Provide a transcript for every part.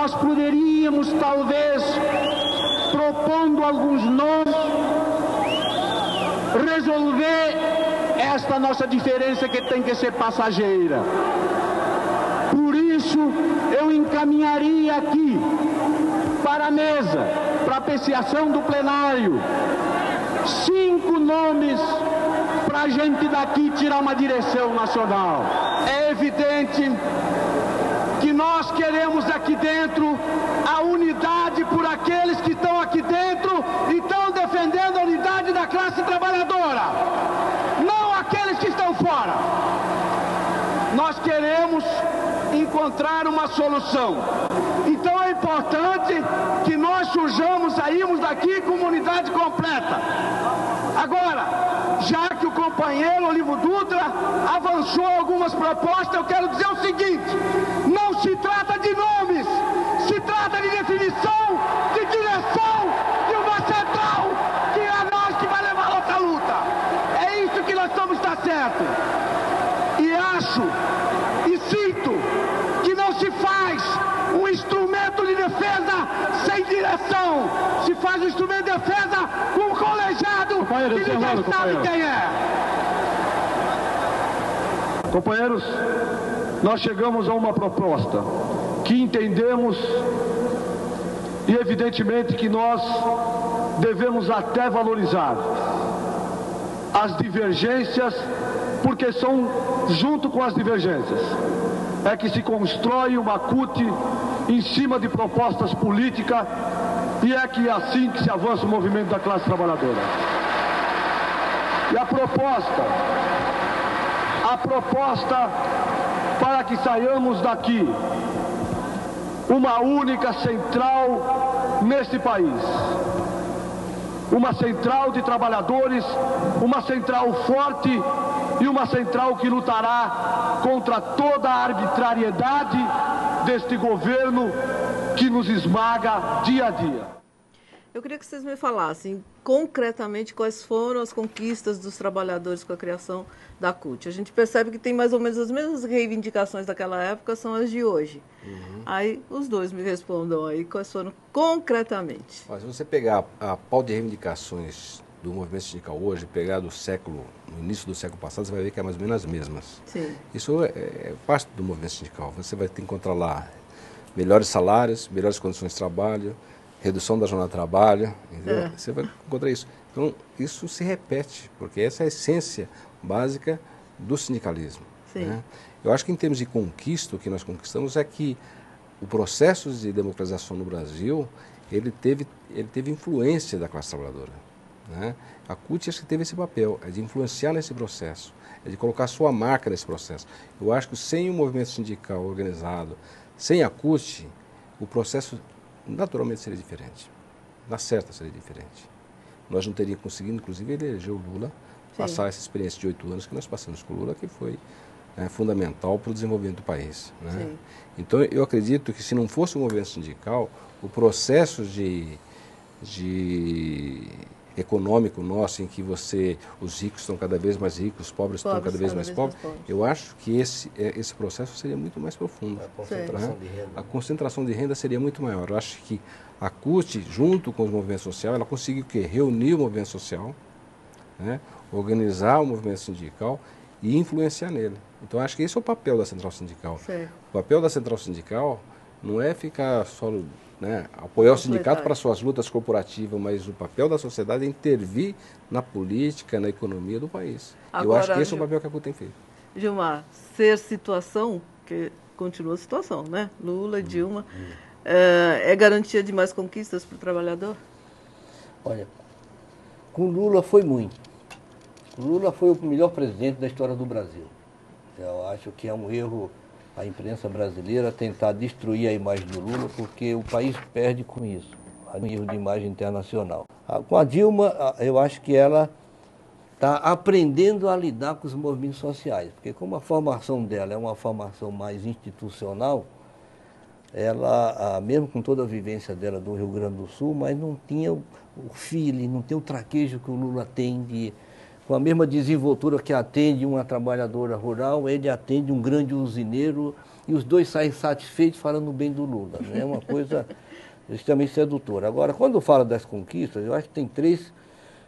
nós poderíamos, talvez, propondo alguns nomes, resolver esta nossa diferença que tem que ser passageira. Por isso, eu encaminharia aqui para a mesa, para apreciação do plenário, 5 nomes para a gente daqui tirar uma direção nacional. É evidente que nós queremos aqui dentro a unidade por aqueles que estão aqui dentro e estão defendendo a unidade da classe trabalhadora, não aqueles que estão fora. Nós queremos encontrar uma solução. Então é importante que nós surjamos, saímos daqui com uma unidade completa. Agora, já que o companheiro Olivo Dutra avançou algumas propostas, eu quero dizer o seguinte: não se trata de nomes, se trata de definição, de direção, de uma central, que é nós que vai levar a nossa luta. É isso que nós estamos, está certo. E acho e sinto que não se faz um instrumento de defesa sem direção. Se faz um instrumento de defesa com um colegiado que ninguém sabe quem é. Companheiros, nós chegamos a uma proposta que entendemos e evidentemente que nós devemos até valorizar as divergências, porque são junto com as divergências é que se constrói uma CUT em cima de propostas políticas e é que é assim que se avança o movimento da classe trabalhadora. E a proposta para que saiamos daqui uma única central neste país, uma central de trabalhadores, uma central forte e uma central que lutará contra toda a arbitrariedade deste governo que nos esmaga dia a dia. Eu queria que vocês me falassem concretamente quais foram as conquistas dos trabalhadores com a criação da CUT. A gente percebe que tem mais ou menos as mesmas reivindicações daquela época são as de hoje. Aí os dois me respondam aí quais foram concretamente. Mas se você pegar a pauta de reivindicações do movimento sindical hoje, pegar no início do século passado, você vai ver que é mais ou menos as mesmas. Sim. Isso é parte do movimento sindical. Você vai ter que encontrar lá melhores salários, melhores condições de trabalho, redução da jornada de trabalho, entendeu? Você vai encontrar isso. Então, isso se repete, porque essa é a essência básica do sindicalismo. Sim. Né? Eu acho que em termos de conquista, o que nós conquistamos é que o processo de democratização no Brasil, ele teve influência da classe trabalhadora. Né? A CUT acho que teve esse papel, é de influenciar nesse processo, é de colocar sua marca nesse processo. Eu acho que sem o movimento sindical organizado, sem a CUT, o processo naturalmente seria diferente. Na certa seria diferente. Nós não teríamos conseguido, inclusive, eleger o Lula, passar essa experiência de 8 anos que nós passamos com o Lula, que foi fundamental para o desenvolvimento do país. Né? Então, eu acredito que se não fosse o movimento sindical, o processo econômico nosso, em que os ricos estão cada vez mais ricos, os pobres estão cada vez mais pobres, eu acho que esse processo seria muito mais profundo. A concentração de renda. A concentração de renda seria muito maior. Eu acho que a CUT, junto com os movimentos sociais, ela conseguiu reunir o movimento social, né, organizar o movimento sindical e influenciar nele. Então, acho que esse é o papel da central sindical. Sim. O papel da central sindical não é ficar só, né, apoiar o sindicato para suas lutas corporativas, mas o papel da sociedade é intervir na política, na economia do país. Agora, eu acho que esse é o papel que a CUT tem feito. Gilmar, ser situação, que continua a situação, né? Lula, Dilma, é garantia de mais conquistas para o trabalhador? Olha, com Lula foi muito. Lula foi o melhor presidente da história do Brasil. Eu acho que é um erro a imprensa brasileira tentar destruir a imagem do Lula, porque o país perde com isso, um erro de imagem internacional. Com a Dilma, eu acho que ela está aprendendo a lidar com os movimentos sociais, porque como a formação dela é uma formação mais institucional, ela, mesmo com toda a vivência dela do Rio Grande do Sul, mas não tinha o feeling, não tem o traquejo que o Lula tem com a mesma desenvoltura que atende uma trabalhadora rural, ele atende um grande usineiro e os dois saem satisfeitos falando bem do Lula. Né? É uma coisa extremamente sedutora. Agora, quando eu falo das conquistas, eu acho que tem três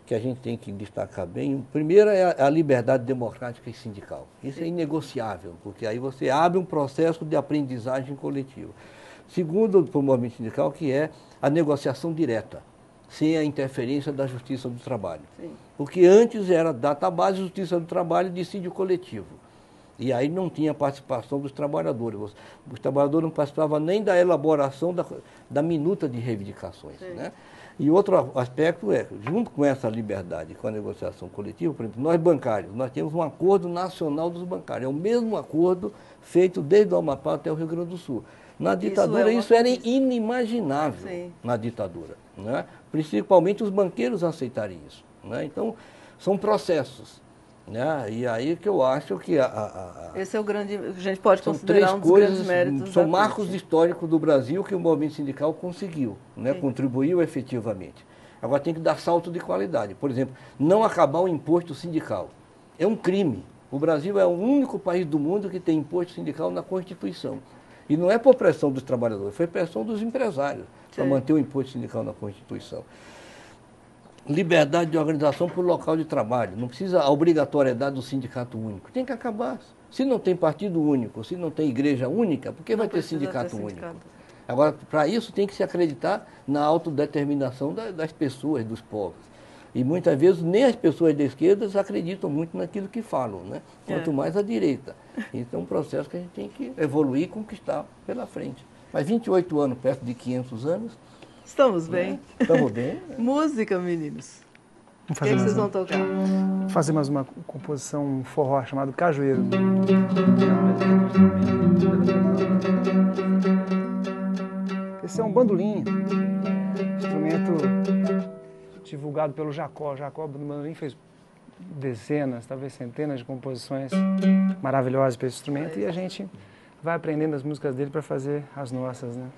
que a gente tem que destacar bem. O primeiro é a liberdade democrática e sindical. Isso é inegociável, porque aí você abre um processo de aprendizagem coletiva. Segundo, para o movimento sindical, que é a negociação direta, sem a interferência da Justiça do Trabalho. Sim. Porque antes era database, Justiça do Trabalho, dissídio coletivo. E aí não tinha participação dos trabalhadores. Os trabalhadores não participavam nem da elaboração da minuta de reivindicações. Né? E outro aspecto é, junto com essa liberdade, com a negociação coletiva, por exemplo, nós bancários, nós temos um acordo nacional dos bancários. É o mesmo acordo feito desde o Amapá até o Rio Grande do Sul. Na ditadura isso era inimaginável. Sim. Na ditadura. Né? Principalmente os banqueiros aceitarem isso. Né? Então, são processos. Né? E aí que eu acho que esse é o grande, a gente pode considerar um dos grandes méritos. São marcos históricos do Brasil que o movimento sindical conseguiu, né? Contribuiu efetivamente. Agora tem que dar salto de qualidade. Por exemplo, não acabar o imposto sindical. É um crime. O Brasil é o único país do mundo que tem imposto sindical na Constituição. E não é por pressão dos trabalhadores, foi pressão dos empresários para manter o imposto sindical na Constituição. Liberdade de organização por local de trabalho. Não precisa a obrigatoriedade do sindicato único. Tem que acabar. Se não tem partido único, se não tem igreja única, por que vai ter sindicato único? Agora, para isso tem que se acreditar na autodeterminação das pessoas, dos povos. E muitas vezes nem as pessoas da esquerda acreditam muito naquilo que falam, né? Quanto mais a direita. Então é um processo que a gente tem que evoluir e conquistar pela frente. Mas 28 anos, perto de 500 anos... Estamos bem. Estamos bem. Música, meninos. O que vocês vão tocar? Vou fazer mais uma composição, um forró chamado Cajueiro. Esse é um bandolim, instrumento divulgado pelo Jacó. O Jacó do bandolim fez dezenas, talvez centenas de composições maravilhosas para esse instrumento e a gente vai aprendendo as músicas dele para fazer as nossas, né?